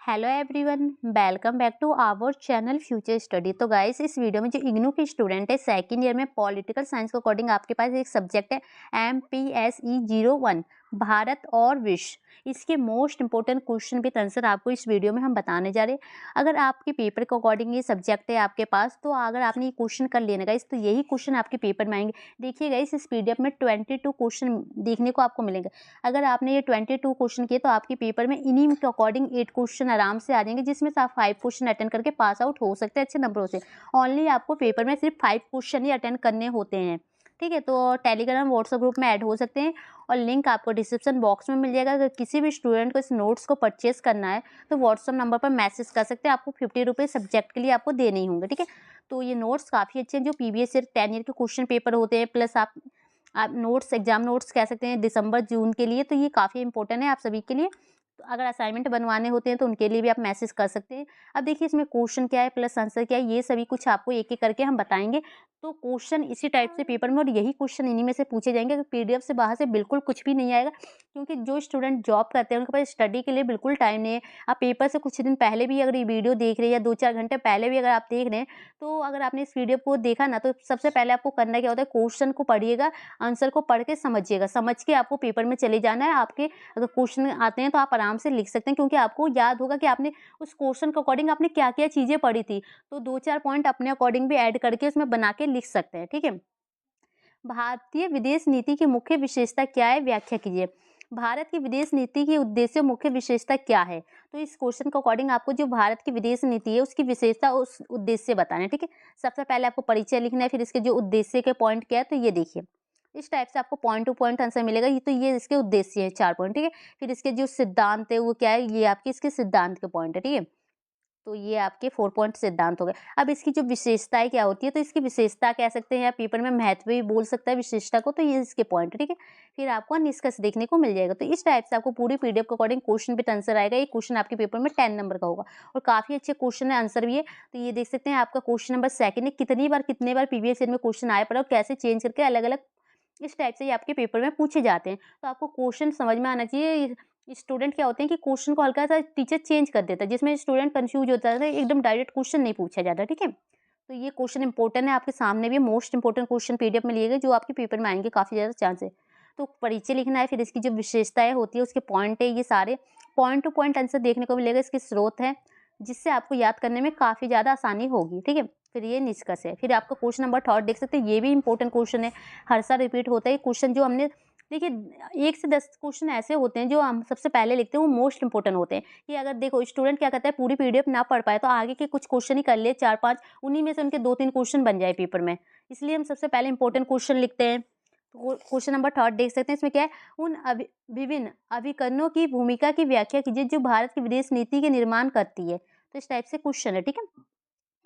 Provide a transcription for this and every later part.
Hello everyone, welcome back to our channel future study. तो guys, इस video में जो इग्नू की स्टूडेंट है सेकंड ईयर में पॉलिटिकल साइंस के अकॉर्डिंग आपके पास एक सब्जेक्ट है MPSE 01 भारत और विश्व। इसके most important question with answer आपको इस वीडियो में हम बताने जा रहे हैं। अगर आपके पेपर के अकॉर्डिंग ये सब्जेक्ट है आपके पास, तो अगर आपने ये क्वेश्चन कर लेना गाइस, तो यही क्वेश्चन आपके पेपर में आएंगे। देखिए गाइस, इस PDF में 22 क्वेश्चन देखने को आपको मिलेंगे। अगर आपने ये 22 क्वेश्चन किए तो आपके पेपर में इन्हीं के अकॉर्डिंग 8 क्वेश्चन आराम से आ जाएंगे, जिसमें से आप 5 क्वेश्चन अटेंड करके पास आउट हो सकते हैं अच्छे नंबरों से। ओनली आपको पेपर में सिर्फ 5 क्वेश्चन ही अटेंड करने होते हैं। ठीक है, तो टेलीग्राम व्हाट्सएप ग्रुप में ऐड हो सकते हैं और लिंक आपको डिस्क्रिप्शन बॉक्स में मिल जाएगा। अगर किसी भी स्टूडेंट को इस नोट्स को परचेस करना है तो व्हाट्सएप नंबर पर मैसेज कर सकते हैं। आपको 50 रुपये सब्जेक्ट के लिए आपको देने ही होंगे। ठीक है, तो ये नोट्स काफ़ी अच्छे हैं, जो प्रीवियस ईयर 10 ईयर के क्वेश्चन पेपर होते हैं, प्लस आप नोट्स एग्जाम नोट्स कह सकते हैं दिसंबर जून के लिए। तो ये काफ़ी इंपॉर्टेंट है आप सभी के लिए। तो अगर असाइनमेंट बनवाने होते हैं तो उनके लिए भी आप मैसेज कर सकते हैं। अब देखिए, इसमें क्वेश्चन क्या है प्लस आंसर क्या है, ये सभी कुछ आपको एक एक करके हम बताएंगे। तो क्वेश्चन इसी टाइप से पेपर में, और यही क्वेश्चन इन्हीं में से पूछे जाएंगे। PDF से बाहर से बिल्कुल कुछ भी नहीं आएगा, क्योंकि जो स्टूडेंट जॉब करते हैं उनके पास स्टडी के लिए बिल्कुल टाइम नहीं है। आप पेपर से कुछ दिन पहले भी अगर ये वीडियो देख रहे हैं या 2-4 घंटे पहले भी अगर आप देख रहे हैं, तो अगर आपने इस वीडियो को देखा ना, तो सबसे पहले आपको करना क्या होता है, क्वेश्चन को पढ़िएगा, आंसर को पढ़ के समझिएगा, समझ के आपको पेपर में चले जाना है। आपके अगर क्वेश्चन आते हैं तो आप आराम से लिख सकते हैं, क्योंकि आपको याद होगा कि आपने उस क्वेश्चन के अकॉर्डिंग आपने क्या-क्या चीज़ें पढ़ी थी। तो 2-4 पॉइंट अपने अकॉर्डिंग भी ऐड करके उसमें बना के लिख सकते हैं। ठीक है? भारतीय विदेश नीति की मुख्य विशेषता क्या है, व्याख्या कीजिए। भारत की विदेश नीति की उद्देश्य मुख्य विशेषता क्या है? तो इस क्वेश्चन के अकॉर्डिंग आपको जो भारत की विदेश नीति है उसकी विशेषता, उस उद्देश्य बताना है। ठीक है, सबसे पहले आपको परिचय लिखना है, फिर इसके जो उद्देश्य के पॉइंट क्या है, तो ये देखिए इस टाइप से आपको पॉइंट टू पॉइंट आंसर मिलेगा। ये तो ये इसके उद्देश्य है 4 पॉइंट। ठीक है, फिर इसके जो सिद्धांत है वो क्या है, ये आपके इसके सिद्धांत के पॉइंट है। ठीक है, तो ये आपके 4 पॉइंट सिद्धांत हो गए। अब इसकी जो विशेषताएँ क्या होती है, तो इसकी विशेषता कह सकते हैं या पेपर में महत्व भी बोल सकता है विशेषता को, तो ये इसके पॉइंट है। ठीक है, फिर आपको निष्कर्ष देखने को मिल जाएगा। तो इस टाइप से आपको पूरी PDF के अकॉर्डिंग क्वेश्चन विद आंसर आएगा। ये क्वेश्चन आपके पेपर में 10 नंबर का होगा और काफ़ी अच्छे क्वेश्चन है, आंसर भी है। तो ये देख सकते हैं आपका क्वेश्चन नंबर 2 है, कितने बार प्रीवियस ईयर में क्वेश्चन आया पड़ा और कैसे चेंज करके अलग-अलग इस टाइप से ये आपके पेपर में पूछे जाते हैं। तो आपको क्वेश्चन समझ में आना चाहिए। स्टूडेंट क्या होते हैं कि क्वेश्चन को हल्का-सा टीचर चेंज कर देता है, जिसमें स्टूडेंट कन्फ्यूज़ होता है, एकदम डायरेक्ट क्वेश्चन नहीं पूछा जाता। ठीक है? तो ये क्वेश्चन इंपॉर्टेंट है, आपके सामने भी मोस्ट इंपॉर्टेंट क्वेश्चन PDF में लिए गए, जो आपके पेपर में आएँगे, काफ़ी ज़्यादा चांस है। तो परिचय लिखना है, फिर इसकी जो विशेषताएँ होती है, उसके पॉइंट है, ये सारे पॉइंट टू पॉइंट आंसर देखने को मिलेगा, इसके स्रोत हैं, जिससे आपको याद करने में काफ़ी ज़्यादा आसानी होगी। ठीक है? फिर ये निष्कर्ष है। फिर आपका क्वेश्चन नंबर 3 देख सकते हैं, ये भी इंपॉर्टेंट क्वेश्चन है, हर साल रिपीट होता है क्वेश्चन। जो हमने देखिए 1 से 10 क्वेश्चन ऐसे होते हैं जो हम सबसे पहले लिखते हैं, वो मोस्ट इंपोर्टेंट होते हैं। कि अगर देखो स्टूडेंट क्या करता है, पूरी PDF ना पढ़ पाए तो आगे के कुछ क्वेश्चन ही कर ले 4-5, उन्हीं में से उनके 2-3 क्वेश्चन बन जाए पेपर में। इसलिए हम सबसे पहले इंपॉर्टेंट क्वेश्चन लिखते हैं। तो क्वेश्चन नंबर 3 देख सकते हैं, इसमें क्या है, उन विभिन्न अभिकरणों की भूमिका की व्याख्या कीजिए जो भारत की विदेश नीति के निर्माण करती है। तो इस टाइप से क्वेश्चन है। ठीक है,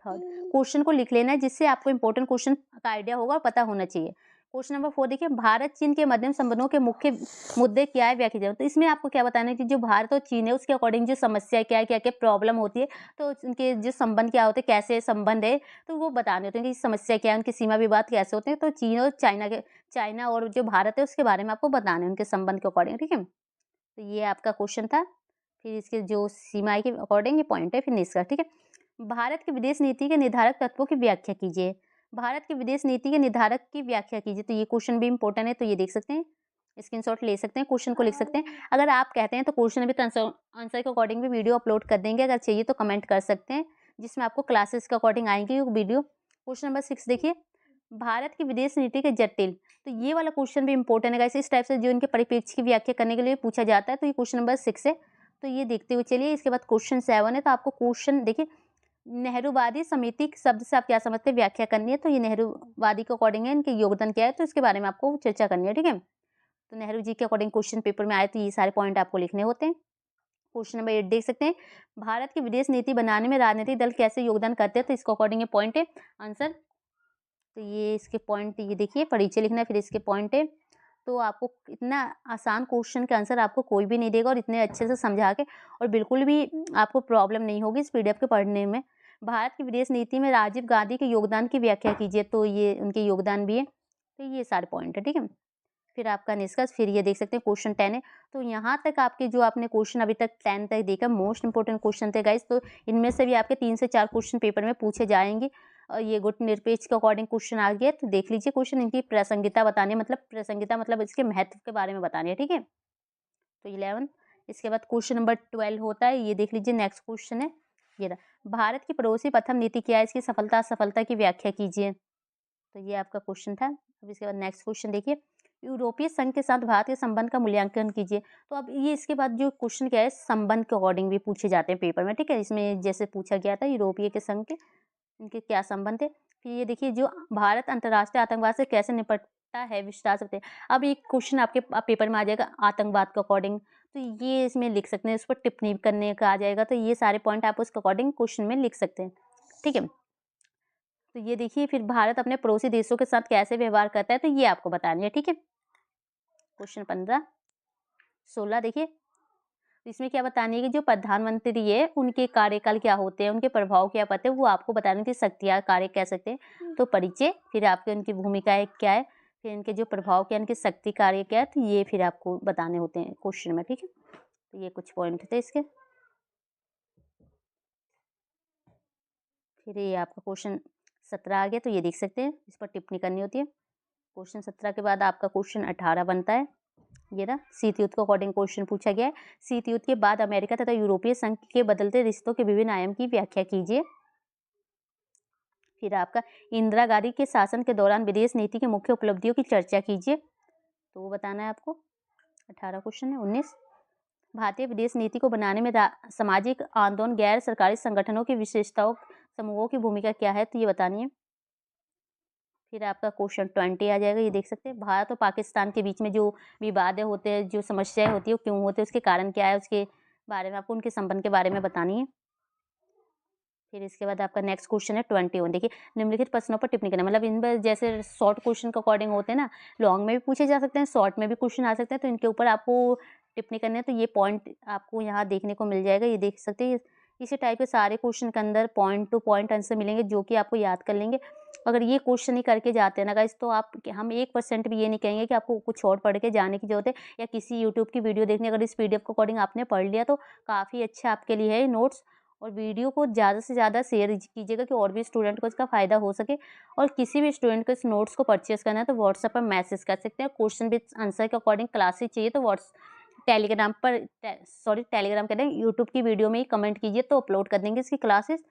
थर्ड क्वेश्चन को लिख लेना है, जिससे आपको इंपॉर्टेंट क्वेश्चन का आइडिया होगा और पता होना चाहिए। क्वेश्चन नंबर 4 देखिए, भारत चीन के मध्यम संबंधों के मुख्य मुद्दे क्या है, व्याख्या कीजिए। तो इसमें आपको क्या बताना है कि जो भारत और चीन है उसके अकॉर्डिंग जो समस्या क्या है, क्या क्या प्रॉब्लम होती है, तो उनके जो संबंध क्या होते हैं, कैसे संबंध है, तो वो बताने होते हैं कि समस्या क्या है, उनकी सीमा विवाद कैसे होते हैं। तो चीन और चाइना और जो भारत है उसके बारे में आपको बताना है, उनके संबंध के अकॉर्डिंग। ठीक है, तो ये आपका क्वेश्चन था। फिर इसके जो सीमाएँ के अकॉर्डिंग ये पॉइंट है, फिर निष्कर्ष। ठीक है, भारत की विदेश नीति के निर्धारक तत्वों की व्याख्या कीजिए। भारत की विदेश नीति के निर्धारक की व्याख्या कीजिए। तो ये क्वेश्चन भी इंपॉर्टेंट है, तो ये देख सकते हैं, स्क्रीनशॉट ले सकते हैं, क्वेश्चन को लिख सकते हैं। अगर आप कहते हैं तो क्वेश्चन भी आंसर आंसर के अकॉर्डिंग भी वीडियो अपलोड कर देंगे, अगर चाहिए तो कमेंट कर सकते हैं, जिसमें आपको क्लासेस के अकॉर्डिंग आएंगी वो वीडियो। क्वेश्चन नंबर 6 देखिए, भारत की विदेश नीति के जटिल। तो ये वाला क्वेश्चन भी इंपॉर्टेंट है गाइस, इस टाइप से जो इनके परिप्रेक्ष्य की व्याख्या करने के लिए पूछा जाता है। तो ये क्वेश्चन नंबर 6 है, तो ये देखते हुए चलिए। इसके बाद क्वेश्चन 7 है, तो आपको क्वेश्चन देखिए, नेहरूवादी समिति शब्द से आप क्या समझते हैं, व्याख्या करनी है। तो ये नेहरूवादी के अकॉर्डिंग है, इनके योगदान क्या है, तो इसके बारे में आपको चर्चा करनी है। ठीक है, तो नेहरू जी के अकॉर्डिंग क्वेश्चन पेपर में आए, तो ये सारे पॉइंट आपको लिखने होते हैं। क्वेश्चन नंबर 8 देख सकते हैं, भारत की विदेश नीति बनाने में राजनीतिक दल कैसे योगदान करते हैं, तो इसके अकॉर्डिंग ये पॉइंट है आंसर। तो ये इसके पॉइंट, ये देखिए परिचय लिखना है, फिर इसके पॉइंट है। तो आपको इतना आसान क्वेश्चन के आंसर आपको कोई भी नहीं देगा, और इतने अच्छे से समझा के, और बिल्कुल भी आपको प्रॉब्लम नहीं होगी इस PDF के पढ़ने में। भारत की विदेश नीति में राजीव गांधी के योगदान की व्याख्या कीजिए। तो ये उनके योगदान भी है, तो ये सारे पॉइंट है। ठीक है, फिर आपका निष्कर्ष, फिर ये देख सकते हैं क्वेश्चन 10 है। तो यहाँ तक आपके जो आपने क्वेश्चन अभी तक 10 तक देखा, मोस्ट इंपोर्टेंट क्वेश्चन थे गाइस। तो इनमें से भी आपके 3 से 4 क्वेश्चन पेपर में पूछे जाएंगे। ये गुटनिरपेक्ष के अकॉर्डिंग क्वेश्चन आ गया, तो देख लीजिए क्वेश्चन। इनकी प्रासंगिकता बतानी है, मतलब प्रासंगिकता मतलब इसके महत्व के बारे में बतानी है, ठीक है। तो 11, इसके बाद क्वेश्चन नंबर 12 होता है, ये देख लीजिए। नेक्स्ट क्वेश्चन है ये रहा, भारत की पड़ोसी प्रथम नीति क्या है, इसकी सफलता असफलता की व्याख्या कीजिए। तो ये आपका क्वेश्चन था। अब इसके बाद नेक्स्ट क्वेश्चन देखिए, यूरोपीय संघ के साथ भारत के संबंध का मूल्यांकन कीजिए। तो अब ये इसके बाद जो क्वेश्चन क्या है, संबंध के अकॉर्डिंग भी पूछे जाते हैं पेपर में, ठीक है। इसमें जैसे पूछा गया था यूरोपीय के संघ के, इनके क्या संबंध है। फिर ये देखिए, जो भारत अंतर्राष्ट्रीय आतंकवाद से कैसे निपटता है, विस्तार सकते हैं। अब एक क्वेश्चन आपके पेपर में आ जाएगा आतंकवाद के अकॉर्डिंग, तो ये इसमें लिख सकते हैं, उस पर टिप्पणी करने का आ जाएगा। तो ये सारे पॉइंट आप उसके अकॉर्डिंग क्वेश्चन में लिख सकते हैं, ठीक है। तो ये देखिए, फिर भारत अपने पड़ोसी देशों के साथ कैसे व्यवहार करता है, तो ये आपको बतानी है, ठीक है। क्वेश्चन 15, 16 देखिए, इसमें क्या बतानी है कि जो प्रधानमंत्री है उनके कार्यकाल क्या होते हैं, उनके प्रभाव क्या पड़ते हैं, वो आपको बताने की शक्तियाँ कार्य कह सकते हैं। तो परिचय, फिर आपके उनकी भूमिकाएं क्या है, फिर इनके जो प्रभाव क्या है, इनके शक्ति कार्य क्या है, तो ये फिर आपको बताने होते हैं क्वेश्चन में, ठीक है। तो ये कुछ पॉइंट थे इसके। फिर ये आपका क्वेश्चन 17 आ गया, तो ये देख सकते हैं, इस पर टिप्पणी करनी होती है। क्वेश्चन 17 के बाद आपका क्वेश्चन 18 बनता है, ये ना शीत युद्ध के अकॉर्डिंग क्वेश्चन पूछा गया है। शीत युद्ध के बाद अमेरिका तथा यूरोपीय संघ के बदलते रिश्तों के विभिन्न आयाम की व्याख्या कीजिए। फिर आपका इंदिरा गांधी के शासन के दौरान विदेश नीति की मुख्य उपलब्धियों की चर्चा कीजिए, तो वो बताना है आपको। 18 क्वेश्चन है। 19, भारतीय विदेश नीति को बनाने में सामाजिक आंदोलन, गैर सरकारी संगठनों की विशेषताओं, समूहों की भूमिका क्या है, तो ये बतानी है। फिर आपका क्वेश्चन 20 आ जाएगा, ये देख सकते हैं, भारत और पाकिस्तान के बीच में जो विवाद होते हैं, जो समस्याएं होती है, वो क्यों होते हैं, उसके कारण क्या है, उसके बारे में आपको उनके संबंध के बारे में बतानी है। फिर इसके बाद आपका नेक्स्ट क्वेश्चन है 21, देखिए, निम्नलिखित प्रश्नों पर टिप्पणी करना। मतलब इन पर जैसे शॉर्ट क्वेश्चन के अकॉर्डिंग होते हैं ना, लॉन्ग में भी पूछे जा सकते हैं, शॉर्ट में भी क्वेश्चन आ सकते हैं, तो इनके ऊपर आपको टिप्पणी करनी है। तो ये पॉइंट आपको यहाँ देखने को मिल जाएगा, ये देख सकते हैं। इसी टाइप के सारे क्वेश्चन के अंदर पॉइंट टू पॉइंट आंसर मिलेंगे, जो कि आपको याद कर लेंगे। अगर ये क्वेश्चन ही करके जाते हैं ना गाइस, तो आप हम 1% भी ये नहीं कहेंगे कि आपको कुछ और पढ़ के जाने की जरूरत है, या किसी यूट्यूब की वीडियो देखने। अगर इस PDF के अकॉर्डिंग आपने पढ़ लिया, तो काफ़ी अच्छा आपके लिए है नोट्स। और वीडियो को ज़्यादा से ज़्यादा शेयर कीजिएगा कि और भी स्टूडेंट को इसका फ़ायदा हो सके। और किसी भी स्टूडेंट को इस नोट्स को परचेज़ करना है, तो व्हाट्सएप पर मैसेज कर सकते हैं। क्वेश्चन विद आंसर के अकॉर्डिंग क्लासेस चाहिए, तो टेलीग्राम पर टेलीग्राम कह रहे हैं, यूट्यूब की वीडियो में ही कमेंट कीजिए, तो अपलोड कर देंगे इसकी क्लासेस।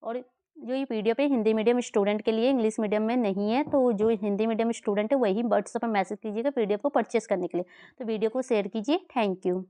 और जो ये PDF है हिंदी मीडियम स्टूडेंट के लिए, इंग्लिश मीडियम में नहीं है। तो जो हिंदी मीडियम स्टूडेंट है वही व्हाट्सएप पर मैसेज कीजिएगा PDF को परचेज़ करने के लिए। तो वीडियो को शेयर कीजिए। Thank you.